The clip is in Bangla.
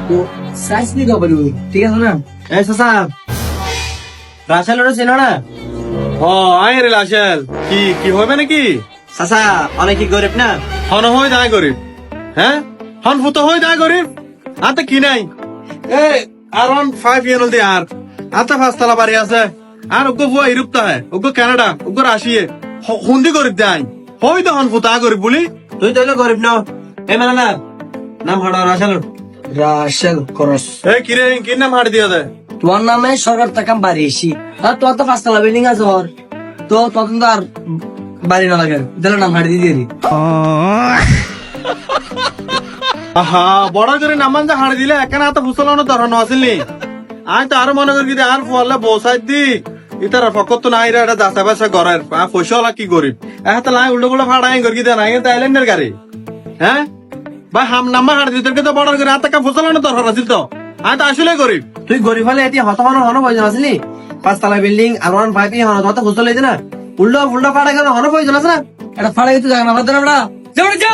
তো সাইজ নি কবে ঠিক আছে না? এই চাচা রাসেল চেনো না? ও আয় রে লাশেল, কি কি হবে নাকি? চাচা অনেক কি গরিব না? হন হয়ে দায় গরিব, হ্যাঁ হন ফুতো হয়ে দায় গরিব। আতে কি নাই এই around 5 year old আর আতে পাঁচতলা বাড়ি আছে আর ওগো বুয়া ইউরোপটা হয় ওগো কানাডা ওগো রাশিয়া হুন্দি গরিব দেয় হই তো হন ফুতা গরিব বলি। তুই তো গরিব না এ মানে না নাম হাড়া রাসেল রাশেল খরচ এই কিরে কি নাম হাড় দিয়া দেয়? তোমার নামে সরকার টাকা বাড়ি এসি আর তোর তো 5 তলা বিল্ডিং আছে ওর তো তখন তো আর বাড়ি না লাগে দিলে নাম হাড়ি দিয়ে দি আহা বড় করে নামান যে হাড় দিলে এখানে এত ফুসলানো ধরানো আসেনি। আয় তো আরো মনে করি আর ফুয়ালে বসাই দি ইতার ফকত তো নাই রে এটা যাচা বাসা ঘরের পয়সা কি গরিব এত লাই উল্টো গুলো ফাড়াই করি দেয় নাই তাইল্যান্ডের গাড়ি হ্যাঁ বা হাম নাম্বার হাড় দিতে তো বড় করে এত ফুসলানো ধরানো আছিল তো আয় তো আসলে গরিব। তুই গরিব হলে এটি হত হন হন প্রয়োজন আসলি 5 তলা বিল্ডিং আর 1.5 হন যত বুঝতে লইছে না উল্টো উল্টো ফাড়া কেন হন প্রয়োজন আছে না? এটা ফাড়া কিন্তু জানা না বড়া যা যা